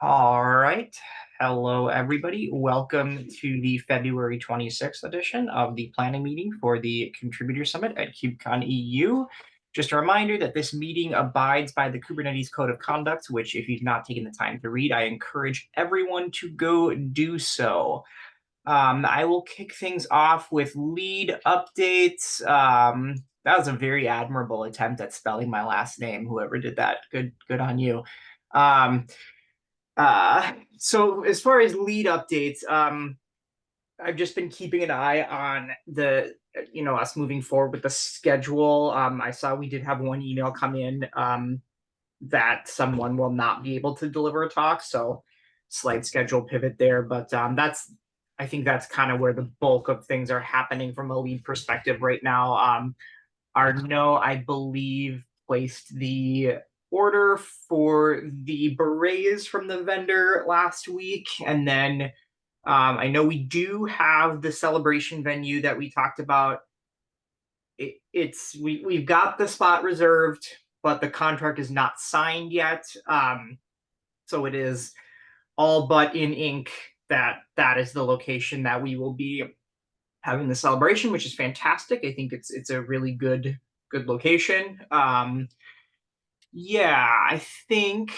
All right. Hello, everybody. Welcome to the February 26th edition of the planning meeting for the Contributor Summit at KubeCon EU. Just a reminder that this meeting abides by the Kubernetes Code of Conduct, which, if you've not taken the time to read, I encourage everyone to go do so. I will kick things off with lead updates. That was a very admirable attempt at spelling my last name. Whoever did that, good on you. So as far as lead updates, I've just been keeping an eye on us moving forward with the schedule. I saw we did have one email come in that someone will not be able to deliver a talk, so slight schedule pivot there. But I think that's kind of where the bulk of things are happening from a lead perspective right now. Arno, I believe, placed the order for the berets from the vendor last week. And then I know we do have the celebration venue that we talked about. We've got the spot reserved, but the contract is not signed yet. So it is all but in ink that is the location that we will be having the celebration, which is fantastic. I think it's a really good location. Yeah, I think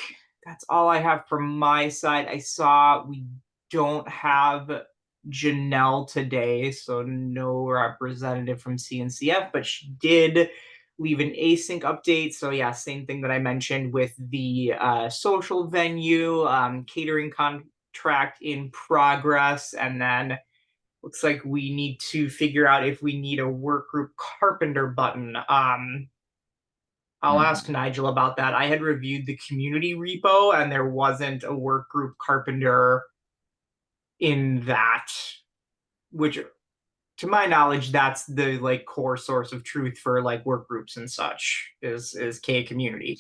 that's all I have from my side. I saw we don't have Janelle today, so no representative from CNCF, but she did leave an async update. So yeah, same thing that I mentioned with the social venue, catering contract in progress, and then looks like we need to figure out if we need a work group carpenter button. I'll ask Nigel about that. I had reviewed the community repo and there wasn't a work group carpenter in that, which to my knowledge, that's the core source of truth for work groups and such is K community.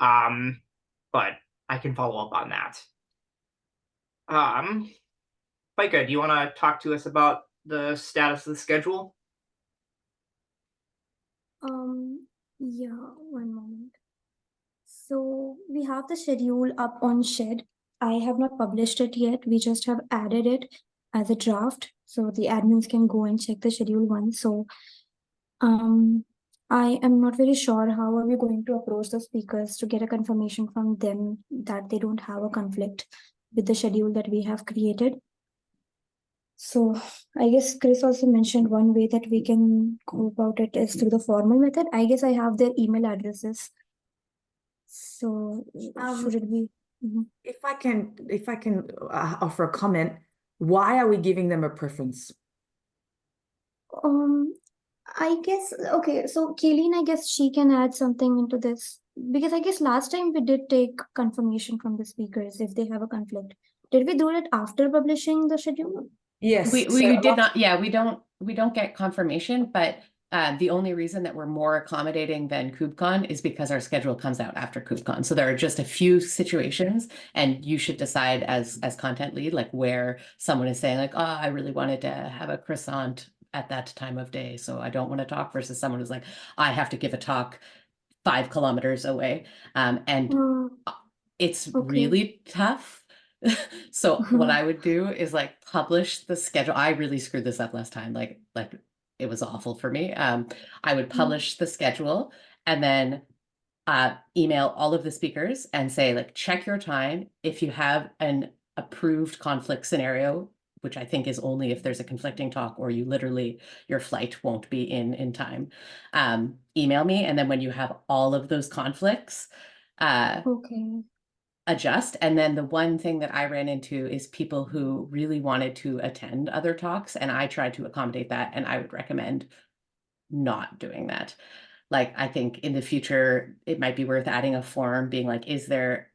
But I can follow up on that. Micah, do you want to talk to us about the status of the schedule? Yeah, one moment. So we have the schedule up on Shed. I have not published it yet. We just have added it as a draft, so the admins can go and check the schedule once. So, I am not very sure how are we going to approach the speakers to get a confirmation from them that they don't have a conflict with the schedule that we have created. So I guess Chris also mentioned one way that we can go about it is through the formal method. I guess I have their email addresses. So should it be? If I can offer a comment, why are we giving them a preference? I guess okay. So Kayleen, I guess she can add something into this because I guess last time we did take confirmation from the speakers if they have a conflict. Did we do it after publishing the schedule? Yes, we did not. Yeah, we don't get confirmation, but the only reason that we're more accommodating than KubeCon is because our schedule comes out after KubeCon. So there are just a few situations, and you should decide as content lead, like where someone is saying like, oh, I really wanted to have a croissant at that time of day, so I don't want to talk, versus someone who's like, I have to give a talk 5 kilometers away. And it's really tough. So what I would do is publish the schedule. I really screwed this up last time. Like it was awful for me. I would publish the schedule and then email all of the speakers and say check your time. If you have an approved conflict scenario, which I think is only if there's a conflicting talk or you literally, your flight won't be in time, email me. And then when you have all of those conflicts, adjust. And then the one thing that I ran into is people who really wanted to attend other talks, and I tried to accommodate that, and I would recommend not doing that. I think in the future, it might be worth adding a form being is there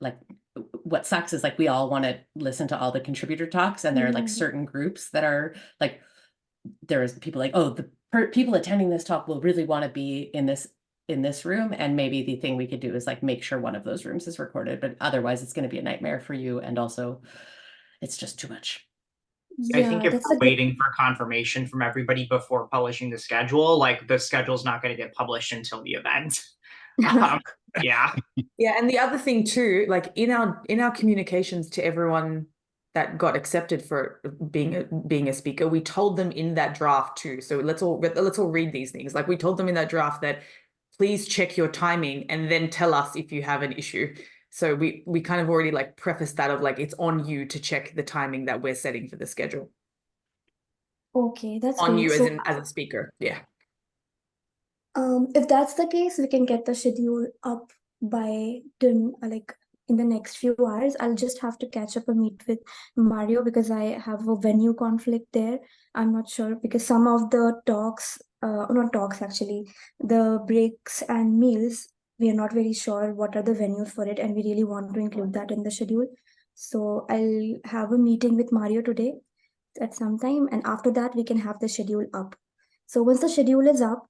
what sucks is we all want to listen to all the contributor talks, and there are certain groups that are there's people oh, the people attending this talk will really want to be in this room, and maybe the thing we could do is make sure one of those rooms is recorded, but otherwise it's going to be a nightmare for you, and also it's just too much. I think if we're waiting for confirmation from everybody before publishing the schedule, the schedule's not going to get published until the event. Yeah. Yeah, and the other thing too, like in our communications to everyone that got accepted for being a speaker, we told them in that draft too. So let's all read these things. Like we told them in that draft that please check your timing and then tell us if you have an issue. So we kind of already like prefaced that of like it's on you to check the timing that we're setting for the schedule. Okay, that's On great. you So, as a speaker. Yeah. if that's the case, we can get the schedule up by like in the next few hours. I'll just have to catch up a meet with Mario because I have a venue conflict there. I'm not sure because some of the talks, not talks actually, the breaks and meals, we are not very sure what are the venues for it, and we really want to include that in the schedule. So I'll have a meeting with Mario today at some time, and after that we can have the schedule up. So once the schedule is up,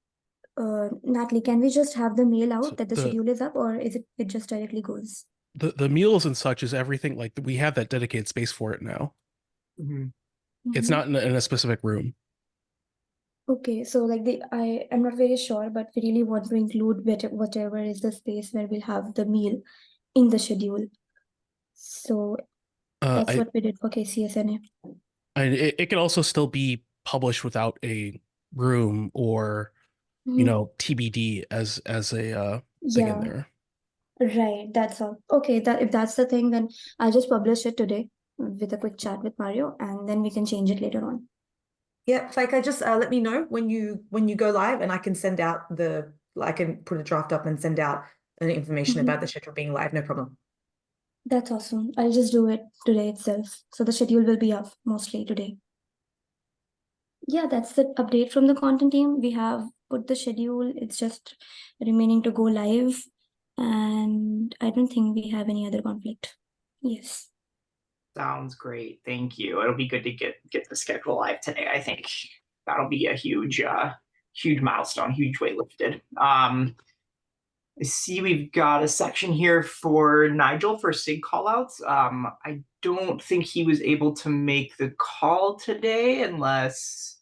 Natalie, can we just have the mail out So that the schedule is up, or is it just directly goes? the meals and such is everything, like we have that dedicated space for it now. Mhm. It's Mhm. not in a specific room. Okay, so like I'm not very sure, but we really want to include whatever is the space where we'll have the meal in the schedule. So that's I what we did for KCSNA. it can also still be published without a room or Mhm. TBD as a thing in Yeah, there. right. That's all. Okay, that if that's the thing, then I'll just publish it today with a quick chat with Mario, and then we can change it later on. Yeah, like I just let me know when you go live, and I can send out I can put a draft up and send out an information Mhm. about the schedule being live. No problem. That's awesome. I'll just do it today itself. So the schedule will be up mostly today. Yeah, that's the update from the content team. We have put the schedule. It's just remaining to go live. And I don't think we have any other conflict. Yes. Sounds great. Thank you. It'll be good to get the schedule live today. I think that'll be a huge milestone, huge weight lifted. I see we've got a section here for Nigel for SIG callouts. I don't think he was able to make the call today, unless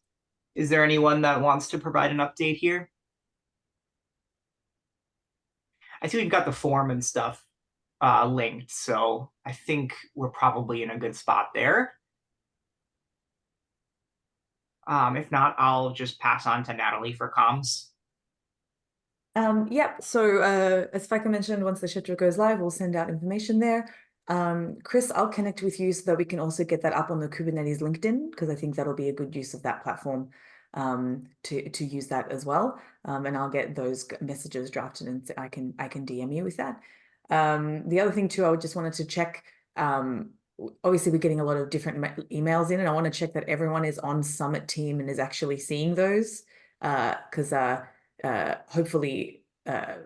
is there anyone that wants to provide an update here? I see we've got the form and stuff linked, so I think we're probably in a good spot there. If not, I'll just pass on to Natalie for comms. Yep. So as Fika mentioned, once the schedule goes live, we'll send out information there. Chris, I'll connect with you so that we can also get that up on the Kubernetes LinkedIn, because I think that'll be a good use of that platform to use that as well. And I'll get those messages drafted, and I can DM you with that. The other thing too, I just wanted to check. Obviously, we're getting a lot of different emails in, and I want to check that everyone is on Summit team and is actually seeing those, because hopefully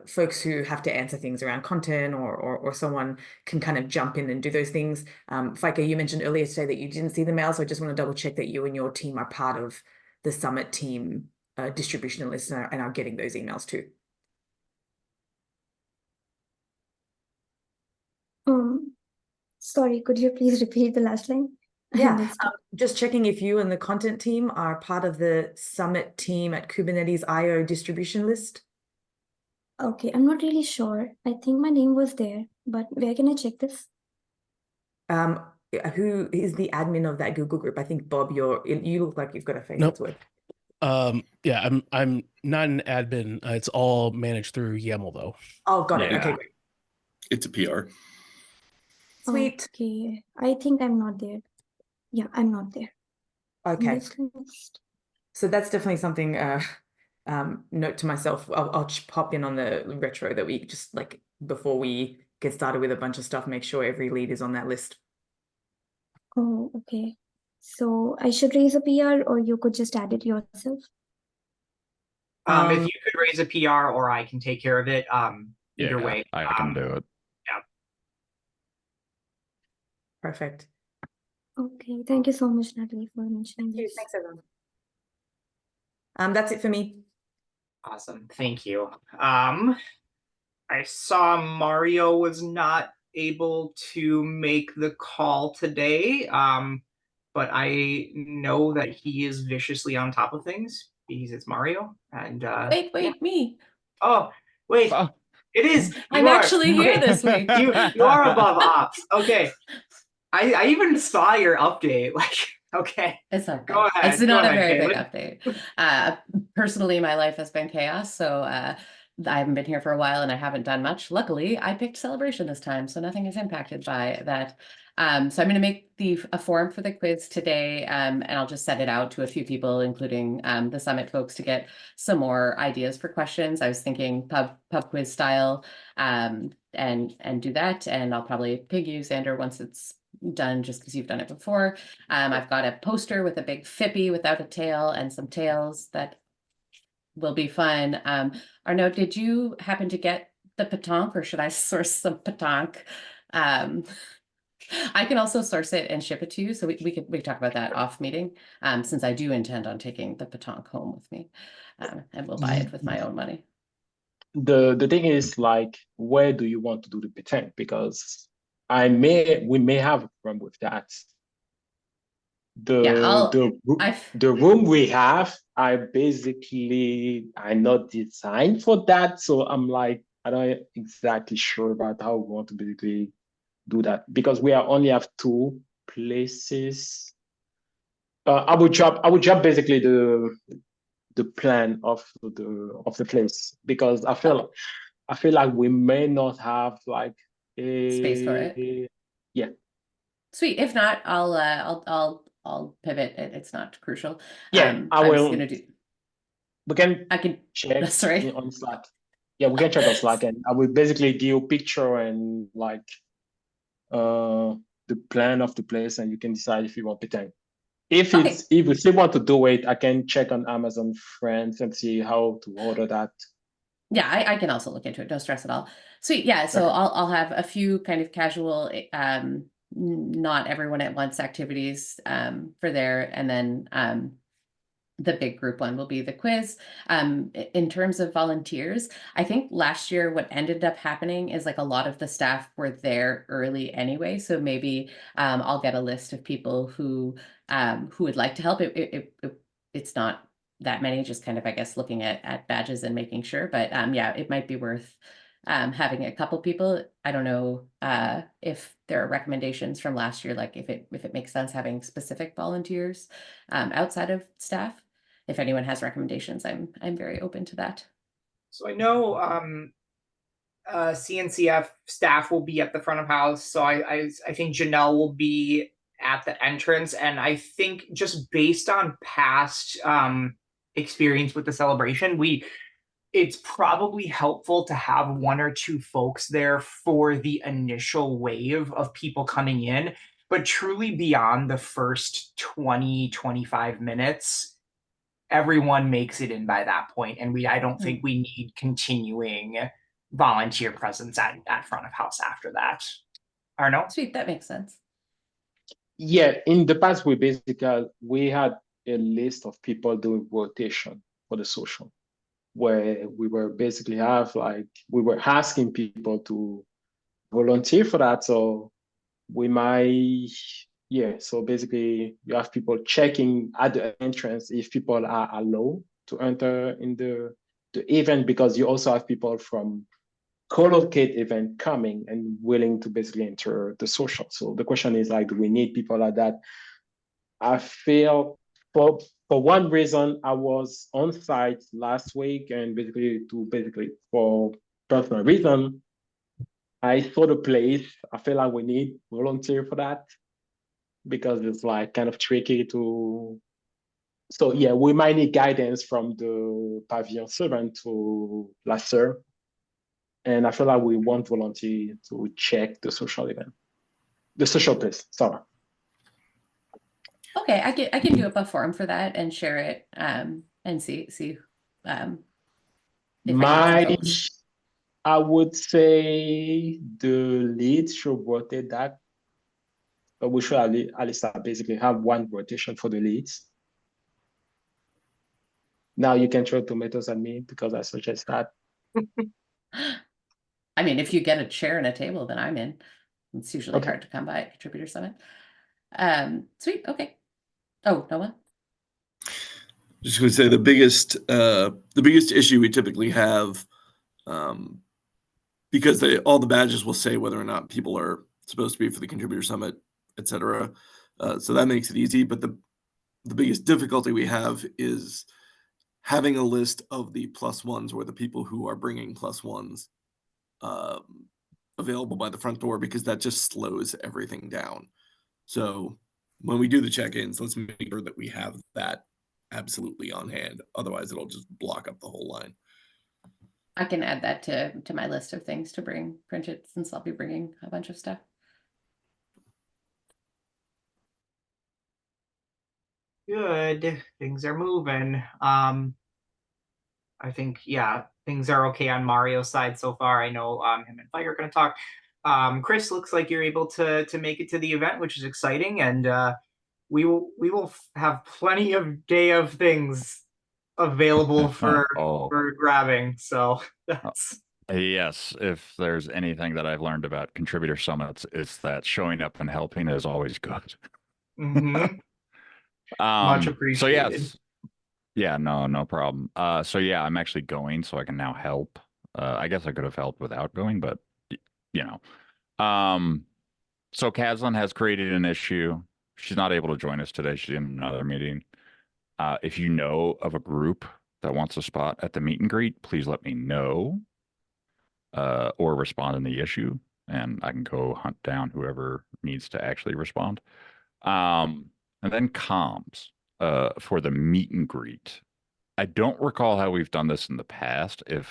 folks who have to answer things around content or someone can kind of jump in and do those things. Fika, you mentioned earlier today that you didn't see the mail, so I just want to double check that you and your team are part of the Summit team distribution list and are getting those emails too. Sorry, could you please repeat the last line? I Yeah, missed it. just checking if you and the content team are part of the Summit team at Kubernetes IO distribution list. Okay, I'm not really sure. I think my name was there, but where can I check this? Who is the admin of that Google group? I think Bob, you look like you've got a face. Nope. That's Yeah, I'm not an admin. It's all managed through YAML though. Oh, got it. Yeah. Okay, great. It's a PR. Sweet. Okay, I think I'm not there. Yeah, I'm not there. On Okay. this list. So that's definitely something, note to myself. I'll pop in on the retro that we just like before we get started with a bunch of stuff, make sure every lead is on that list. Oh, okay. So I should raise a PR, or you could just add it yourself? If you could raise a PR, or I can take care of it. Either Yeah, way. I can do it. Perfect. Okay, thank you so much, Natalie, for mentioning this. Thanks, everyone. That's it for me. Awesome. Thank you. I saw Mario was not able to make the call today. But I know that he is viciously on top of things because it's Mario. And Wait, me. oh, wait. Oh. It is. I'm actually here this week. You are above ops. Okay. I even saw your update. Like, okay. It's okay. Go ahead. It's not Go a ahead, very big Caitlin. update. Personally, my life has been chaos, so I haven't been here for a while and I haven't done much. Luckily, I picked celebration this time, so nothing is impacted by that. So I'm going to make a form for the quiz today, and I'll just set it out to a few people, including the Summit folks, to get some more ideas for questions. I was thinking pub quiz style, and do that, and I'll probably pig you, Xander, once it's done, just because you've done it before. I've got a poster with a big Fippy without a tail and some tails that will be fun. Arnaud, did you happen to get the pétanque, or should I source some pétanque? I can also source it and ship it to you, so we could talk about that off meeting, since I do intend on taking the pétanque home with me, and we'll buy it with my own money. The thing is, like, where do you want to do the pétanque? Because we may have a problem with that. The room we have, I'm not designed for that. So I'm like, I'm not exactly sure about how we want to basically do that, because we only have 2 places. I would drop basically the plan of the place, because I feel like we may not have like a space for it. Yeah. Sweet. If not, I'll pivot. It's not crucial. Yeah, I will. I can check on Slack. Yeah, we can check on Slack, and I will basically give you a picture and like the plan of the place, and you can decide if you want pétanque. If you still want to do it, I can check on Amazon Friends and see how to order that. Yeah, I can also look into it. No stress at all. Sweet. Yeah, so okay. I'll have a few kind of casual, not everyone at once activities for there, and then the big group one will be the quiz. In terms of volunteers, I think last year what ended up happening is like a lot of the staff were there early anyway. So maybe I'll get a list of people who would like to help. It's not that many, just kind of, I guess, looking at badges and making sure. But yeah, it might be worth having a couple people. I don't know if there are recommendations from last year, like if it makes sense having specific volunteers outside of staff. If anyone has recommendations, I'm very open to that. So I know CNCF staff will be at the front of house. So I think Janelle will be at the entrance. And I think just based on past experience with the celebration, it's probably helpful to have 1 or 2 folks there for the initial wave of people coming in. But truly beyond the first 20-25 minutes, everyone makes it in by that point, and I don't think we need continuing volunteer presence at front of house after that. Arnaud? Sweet, that makes sense. Yeah, in the past we had a list of people doing rotation for the social, where we were basically we were asking people to volunteer for that. So we might. Yeah, so basically you have people checking at the entrance if people are allowed to enter in the event, because you also have people from co-locate event coming and willing to basically enter the social. So the question is, like, do we need people like that? I feel for one reason, I was on site last week, and basically for personal reason, I saw the place. I feel like we need volunteer for that, because it's like kind of tricky to. So yeah, we might need guidance from the pavilion servant to Lasser, and I feel like we want volunteer to check the social event, the social place. Sorry. Okay, I can do up a form for that and share it and see. I would say the lead should rotate that. But we should at least basically have 1 rotation for the leads. Now you can throw tomatoes at me because I suggest that. I mean, if you get a chair and a table, then I'm in. It's usually hard to come by at Contributor Summit. Sweet, okay. Oh, Noah? Just going to say the biggest issue we typically have because all the badges will say whether or not people are supposed to be for the contributor summit, etc. So that makes it easy. But the biggest difficulty we have is having a list of the +1s or the people who are bringing +1s available by the front door, because that just slows everything down. So when we do the check-ins, let's make sure that we have that absolutely on hand. Otherwise, it'll just block up the whole line. I can add that to my list of things to bring printed, since I'll be bringing a bunch of stuff. Good. Things are moving. I think, yeah, things are okay on Mario's side so far. I know him and Mike are going to talk. Chris, looks like you're able to make it to the event, which is exciting, and we will have plenty of day of things available for grabbing. So that's yes, if there's anything that I've learned about contributor summits, it's that showing up and helping is always good. much appreciated. So yes. Yeah, no problem. So yeah, I'm actually going, so I can now help. I guess I could have helped without going, but you know. So Kazlan has created an issue. She's not able to join us today. She's in another meeting. If you know of a group that wants a spot at the meet and greet, please let me know. Or respond in the issue, and I can go hunt down whoever needs to actually respond. And then comms. For the meet and greet. I don't recall how we've done this in the past, if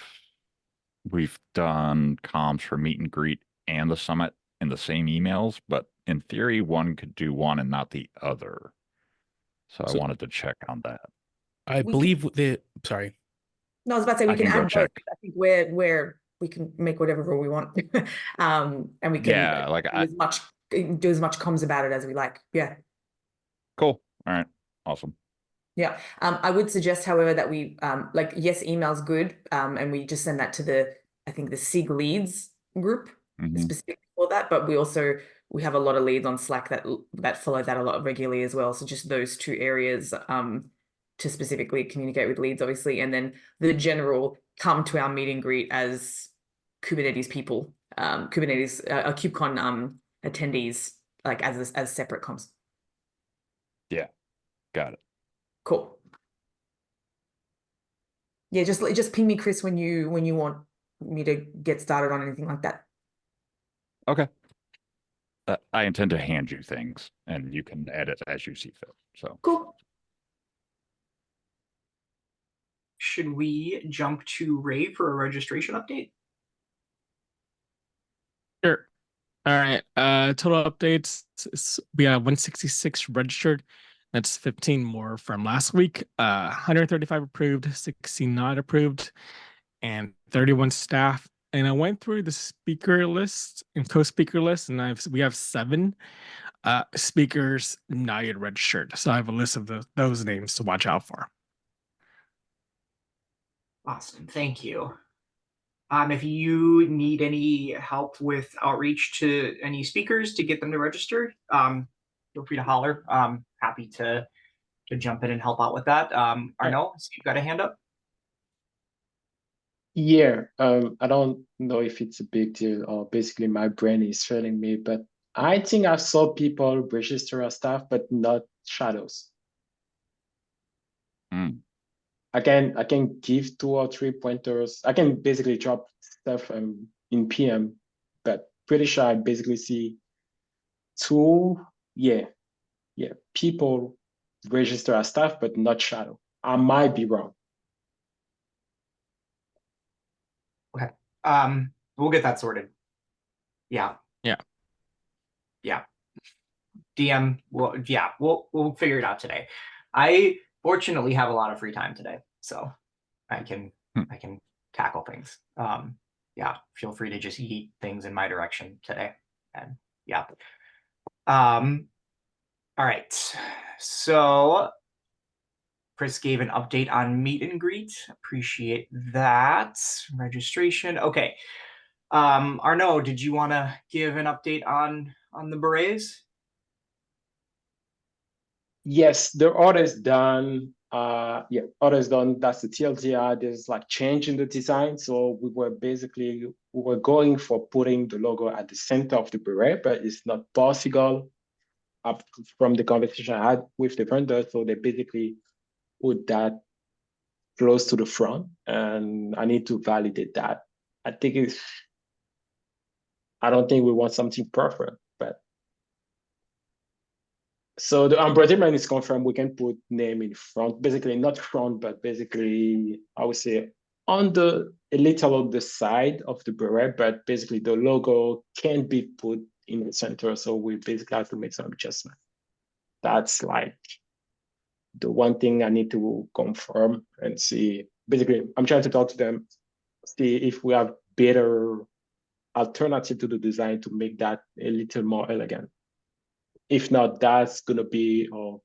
we've done comms for meet and greet and the summit in the same emails, but in theory, one could do one and not the other. So I wanted to check on that. I believe sorry. No, I was about to say we can go add both. check. I think where we can make whatever rule we want. And we can do as much comms about it as we like. Yeah. Cool. All right. Awesome. Yeah. I would suggest, however, that we yes, email's good. And we just send that to I think the SIG leads group specifically for that. But we have a lot of leads on Slack that follow that a lot regularly as well. So just those two areas to specifically communicate with leads, obviously, and then the general come to our meet and greet as Kubernetes people, KubeCon attendees, like as separate comms. Yeah, got it. Cool. Yeah, just ping me, Chris, when you want me to get started on anything like that. Okay. I intend to hand you things, and you can edit as you see fit. So cool. Should we jump to Ray for a registration update? Sure. All right. Total updates. We have 166 registered. That's 15 more from last week. 135 approved, 60 not approved, and 31 staff. And I went through the speaker list and co-speaker list, and we have 7 speakers not yet registered. So I have a list of those names to watch out for. Awesome. Thank you. If you need any help with outreach to any speakers to get them to register, feel free to holler. Happy to jump in and help out with that. Arnaud, so you've got a hand up? Yeah, I don't know if it's a big deal or basically my brain is failing me, but I think I saw people register as staff, but not shadows. I can give 2 or 3 pointers. I can basically drop stuff in PM, but pretty sure I basically see 2, people register as staff, but not shadow. I might be wrong. Okay. We'll get that sorted. Yeah. DM, we'll figure it out today. I fortunately have a lot of free time today, so I can tackle things. Feel free to just eat things in my direction today. And all right. So Chris gave an update on meet and greet. Appreciate that. Registration. Okay. Arnaud, did you want to give an update on the berets? Yes, the order is done. Yeah, others done. That's the TLDR. There's like change in the design. So we were going for putting the logo at the center of the beret, but it's not possible up from the conversation I had with the vendor. So they basically put that close to the front, and I need to validate that. I don't think we want something perfect, but so the embroiderment is confirmed. We can put name in front, basically not front, but basically I would say on a little on the side of the beret, but basically the logo can be put in the center. So we basically have to make some adjustment. That's like the one thing I need to confirm and see. Basically, I'm trying to talk to them, see if we have better alternative to the design to make that a little more elegant. If not, that's gonna be our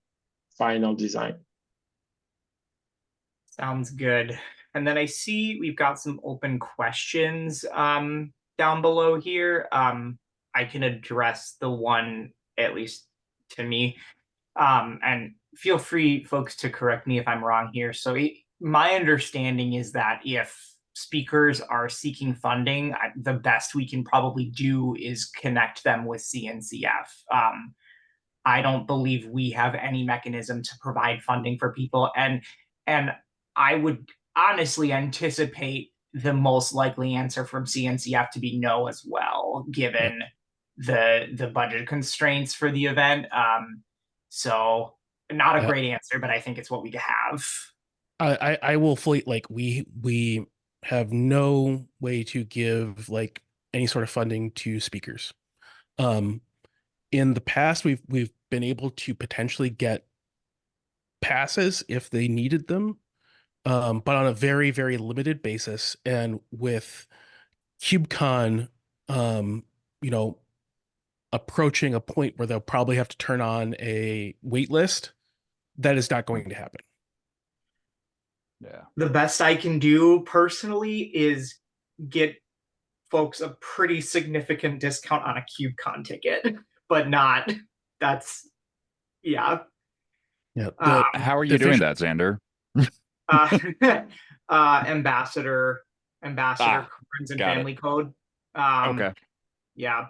final design. Sounds good. And then I see we've got some open questions down below here. I can address the one, at least to me. And feel free, folks, to correct me if I'm wrong here. So my understanding is that if speakers are seeking funding, the best we can probably do is connect them with CNCF. I don't believe we have any mechanism to provide funding for people, and I would honestly anticipate the most likely answer from CNCF to be no as well, given the budget constraints for the event. So not a great answer, but I think it's what we have. I will fully, like, we have no way to give like any sort of funding to speakers. In the past, we've been able to potentially get passes if they needed them, but on a very, very limited basis. And with KubeCon, you know, approaching a point where they'll probably have to turn on a wait list, that is not going to happen. Yeah. The best I can do personally is get folks a pretty significant discount on a KubeCon ticket, but not, that's, yeah. Yeah. How are you doing that, Xander? Ambassador Friends and Family Code. Okay. Yeah.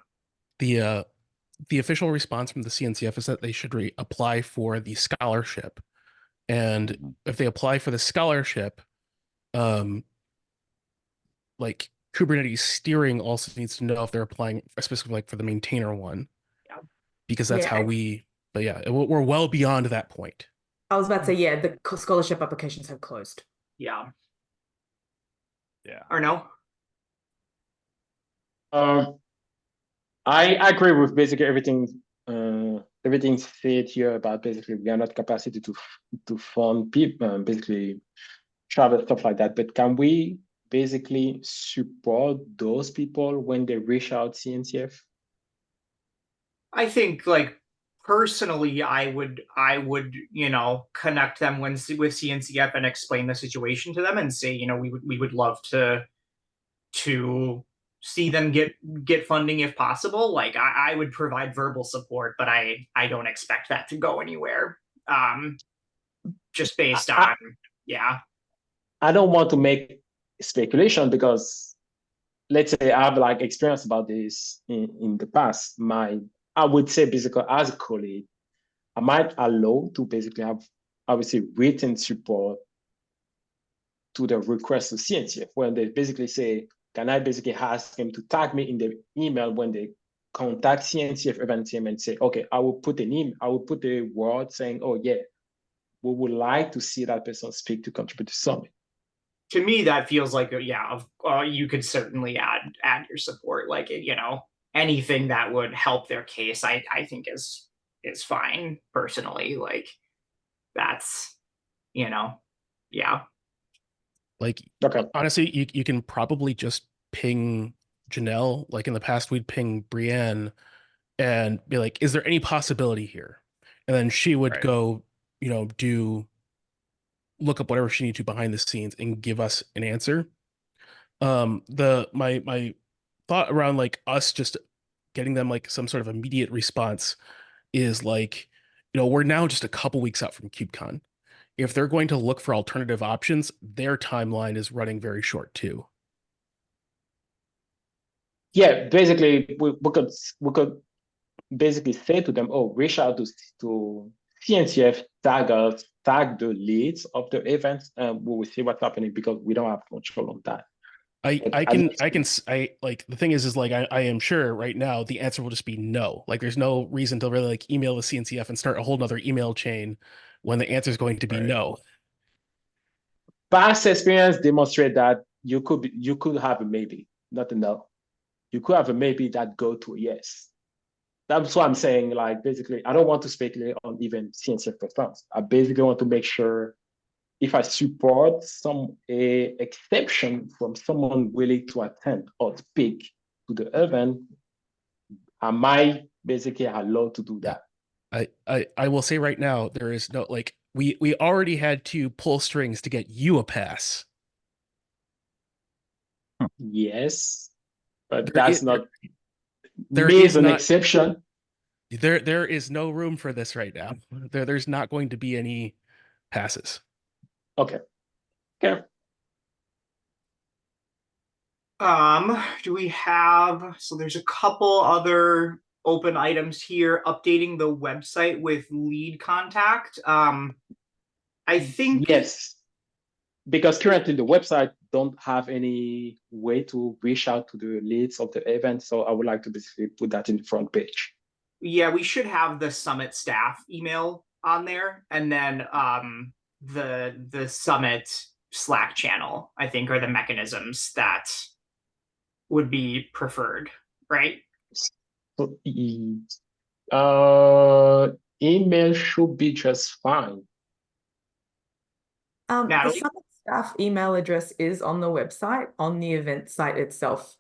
The official response from the CNCF is that they should apply for the scholarship. And if they apply for the scholarship, like Kubernetes steering also needs to know if they're applying specifically like for the maintainer one. Yeah. Because that's how but yeah, we're well beyond that point. I was about to say, yeah, the scholarship applications have closed. Yeah. Yeah. Or no? I agree with basically everything said here about basically we are not capacity to fund people, basically travel, stuff like that. But can we basically support those people when they reach out CNCF? I think, like, personally, I would, you know, connect them with CNCF and explain the situation to them and say, you know, we would love to see them get funding if possible. Like, I would provide verbal support, but I don't expect that to go anywhere. Just based on, yeah. I don't want to make speculation because let's say I have like experience about this in the past. I would say basically as a colleague, I might allow to basically have obviously written support to the request to CNCF when they basically say, can I basically ask them to tag me in the email when they contact CNCF event team and say, okay, I will put a word saying, oh yeah, we would like to see that person speak to contribute to summit. To me, that feels like, you could certainly add your support. Like, you know, anything that would help their case, I think is fine personally. Like, that's, you know, yeah. Like, honestly, you can probably just ping Janelle. Like in the past, we'd ping Brienne and be like, is there any possibility here? And then she would go, you know, look up whatever she needs to behind the scenes and give us an answer. My thought around like us just getting them like some sort of immediate response is like, you know, we're now just a couple weeks out from KubeCon. if they're going to look for alternative options, their timeline is running very short too. Yeah, basically we could basically say to them, oh, reach out to CNCF, tag the leads of the events, and we will see what's happening because we don't have control on that. I like the thing is like I am sure right now the answer will just be no. Like there's no reason to really like email the CNCF and start a whole nother email chain when the answer is going to be no. Past experience demonstrate that you could have a maybe, not a no. You could have a maybe that go to a yes. That's what I'm saying. Like basically, I don't want to speculate on even CNCF response. I basically want to make sure if I support a exception from someone willing to attend or speak to the event, am I basically allowed to do that? I will say right now there is no like we already had to pull strings to get you a pass. Yes, but There that's is- not there me is is an not- exception. There is no room for this right now. There's not going to be any passes. Okay. Okay. Do we have, so there's a couple other open items here, updating the website with lead contact. I think Yes, because currently the website don't have any way to reach out to the leads of the event. So I would like to basically put that in the front page. yeah, we should have the summit staff email on there, and then the summit Slack channel, I think, are the mechanisms that would be preferred, right? So, email should be just fine. The Natalie? Summit staff email address is on the website, on the event site itself.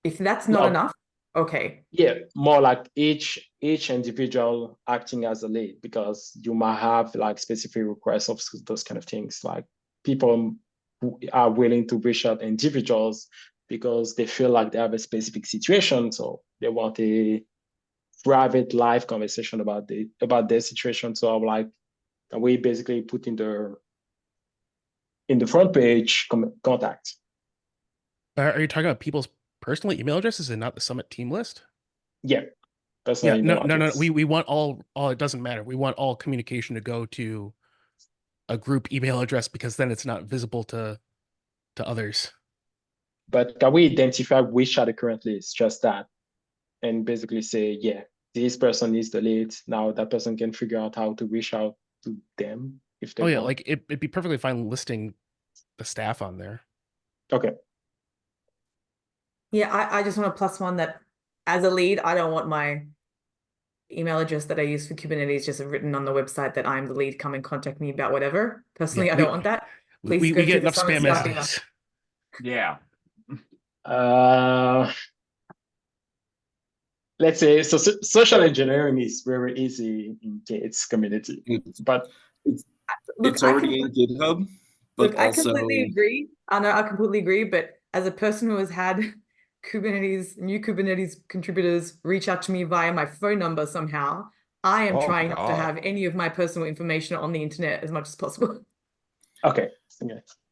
If that's not No. enough, okay. Yeah, more like each individual acting as a lead, because you might have like specific requests of those kind of things, like people who are willing to reach out individuals because they feel like they have a specific situation, so they want a private live conversation about their situation. So I'm like, we basically put in the front page contact. Are you talking about people's personal email addresses and not the summit team list? Yeah, that's Yeah, not no. email address. We want all. It doesn't matter. We want all communication to go to a group email address because then it's not visible to others. But can we identify which are the current leads? Just that, and basically say, yeah, this person is the lead. Now that person can figure out how to reach out to them if they Oh yeah, want. like it'd be perfectly fine listing the staff on there. Okay. Yeah, I just want a +1 that as a lead, I don't want my email address that I use for Kubernetes just written on the website that I'm the lead, come and contact me about whatever. Personally, Yeah, I don't want that. Please we go get through the enough Summit spam staff email. messages. Yeah. Let's say social engineering is very easy in Gates community, but Look, It's already in GitHub, but Look, I also completely agree. I know I completely agree, but as a person who has had new Kubernetes contributors reach out to me via my phone number somehow, I am Oh, trying not to God. have any of my personal information on the internet as much as possible. okay.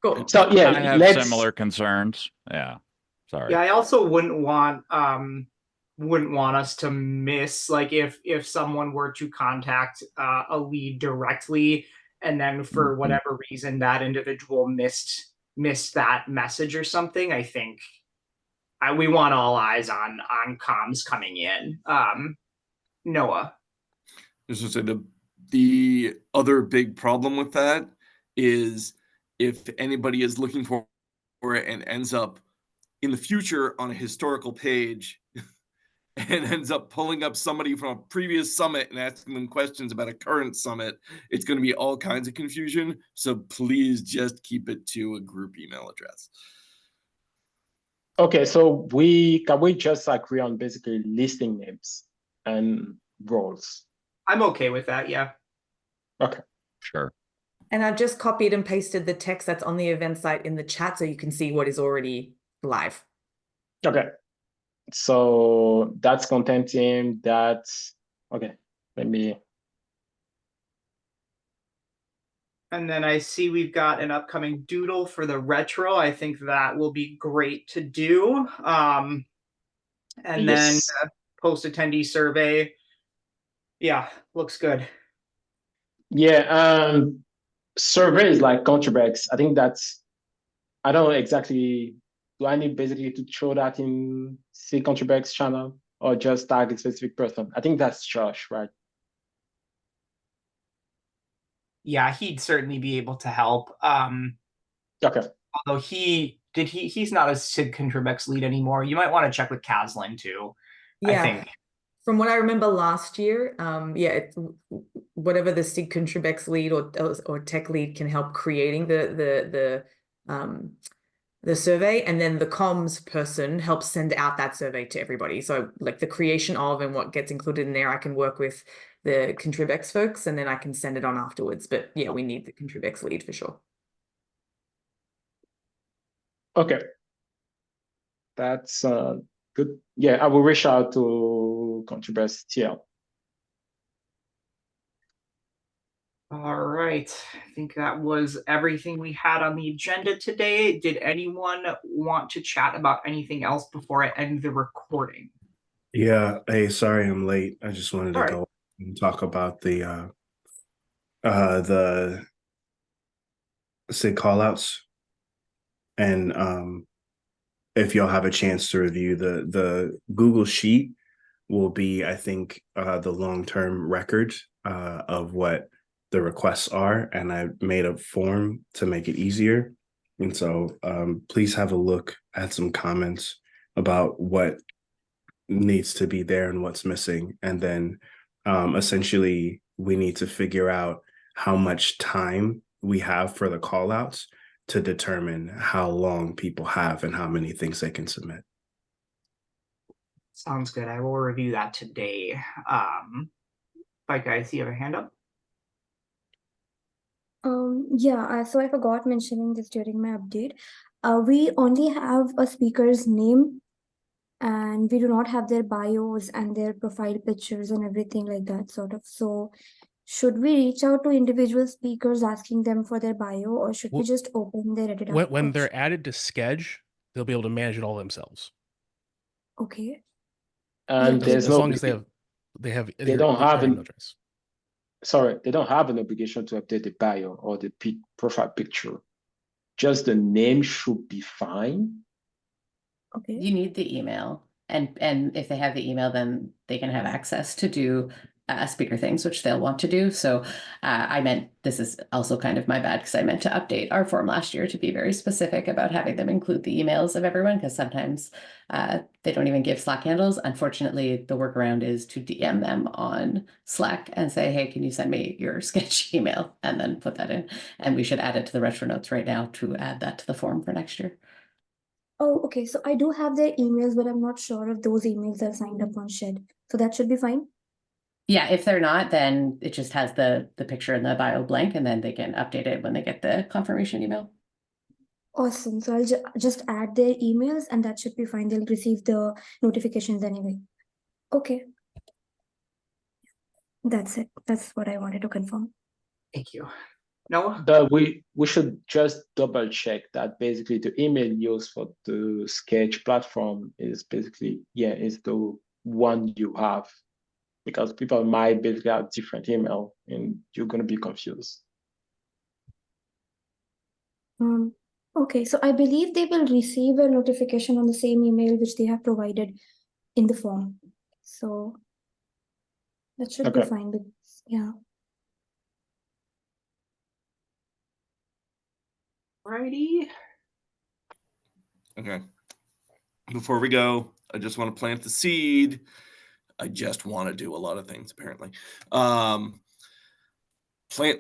Cool. So yeah, I have let's similar concerns. Yeah. Sorry. Yeah, I also wouldn't want us to miss, like, if someone were to contact a lead directly and then for whatever reason that individual missed that message or something. I think we want all eyes on comms coming in. Noah. just to say the other big problem with that is if anybody is looking for it and ends up in the future on a historical page and ends up pulling up somebody from a previous summit and asking them questions about a current summit, it's going to be all kinds of confusion. So please just keep it to a group email address. okay, so can we just agree on basically listing names and roles? I'm okay with that, yeah. Okay. Sure. And I've just copied and pasted the text that's on the event site in the chat so you can see what is already live. Okay. So that's content team. That's okay. Let me. And then I see we've got an upcoming doodle for the retro. I think that will be great to do. And then Yes. post attendee survey. Yeah, looks good. Yeah, surveys like ContribEx, I think that's, I don't know exactly, do I need basically to throw that in SIG ContribEx channel or just tag a specific person? I think that's Josh, right? Yeah, he'd certainly be able to help. Okay. Although he's not a SIG ContribEx lead anymore. You might want to check with Caslin too. I Yeah. think. From what I remember last year, yeah, it's whatever the SIG ContribEx lead or tech lead can help creating the survey, and then the comms person helps send out that survey to everybody. So like the creation of and what gets included in there, I can work with the ContribEx folks, and then I can send it on afterwards. But yeah, we need the ContribEx lead for sure. Okay. That's good. Yeah, I will reach out to ContribEx TL. All right. I think that was everything we had on the agenda today. Did anyone want to chat about anything else before I end the recording? Yeah, hey, sorry I'm late. I just wanted to All right. go and talk about the SIG callouts. And if y'all have a chance to review the Google Sheet will be, I think, the long-term record of what the requests are. And I made a form to make it easier. And so please have a look at some comments about what needs to be there and what's missing. And then essentially we need to figure out how much time we have for the call outs to determine how long people have and how many things they can submit. Sounds good. I will review that today. Bye guys, you have a hand up? Yeah, so I forgot mentioning this during my update. We only have a speaker's name, and we do not have their bios and their profile pictures and everything like that sort of. So should we reach out to individual speakers asking them for their bio, or should we Well, just open their Reddit when they're option? added to Sketch, they'll be able to manage it all themselves. Okay. And Yeah, there's As no long as they have they don't have their email an address. sorry, they don't have an obligation to update the bio or the profile picture. Just the name should be fine. okay. You need the email, and if they have the email, then they can have access to do speaker things, which they'll want to do. So I meant, this is also kind of my bad, because I meant to update our form last year to be very specific about having them include the emails of everyone, because sometimes they don't even give Slack handles. Unfortunately, the workaround is to DM them on Slack and say, hey, can you send me your Sketch email, and then put that in. And we should add it to the retro notes right now to add that to the form for next year. Oh, okay. So I do have their emails, but I'm not sure if those emails are signed up on Shed. So that should be fine. Yeah, if they're not, then it just has the picture and the bio blank, and then they can update it when they get the confirmation email. Awesome. So I'll just add their emails, and that should be fine. They'll receive the notifications anyway. Okay. That's it. That's what I wanted to confirm. Thank you. Noah? But we should just double check that basically the email used for the Sketch platform is basically, yeah, is the one you have, because people might basically have different email and you're going to be confused. Okay, so I believe they will receive a notification on the same email which they have provided in the form. So that should be Okay. fine. Because, yeah. Alrighty. Okay. Before we go, I just want to plant the seed. I just want to do a lot of things, apparently. Plant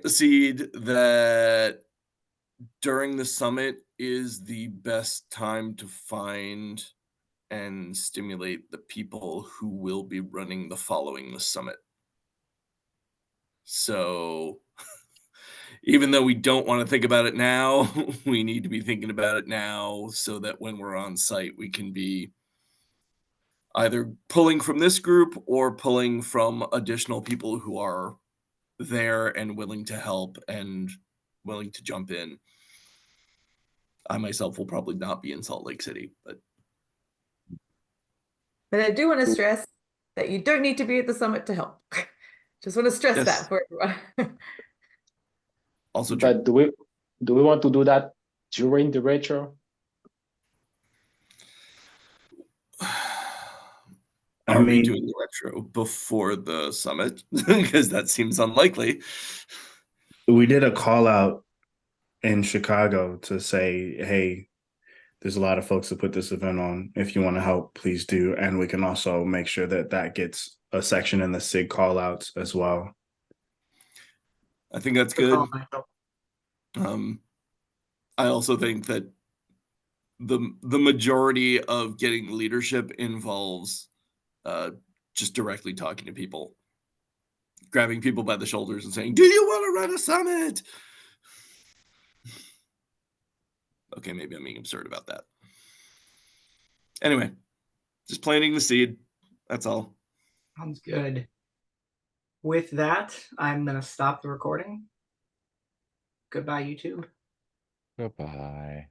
the seed that during the summit is the best time to find and stimulate the people who will be running the following the summit. So even though we don't want to think about it now, we need to be thinking about it now so that when we're on site, we can be either pulling from this group or pulling from additional people who are there and willing to help and willing to jump in. I myself will probably not be in Salt Lake City, but I do want to stress that you don't need to be at the summit to help. Just want to stress Yes. that for everyone. also true. But do we want to do that during the retro? Are we doing the retro before the summit? Because that seems unlikely. We did a call out in Chicago to say, hey, there's a lot of folks that put this event on. If you want to help, please do. And we can also make sure that that gets a section in the SIG call outs as well. I think that's good. I also think that the majority of getting leadership involves just directly talking to people, grabbing people by the shoulders and saying, do you want to run a summit? Okay, maybe I'm being absurd about that. Anyway, just planting the seed. That's all. Sounds good. With that, I'm going to stop the recording. Goodbye, YouTube. Goodbye.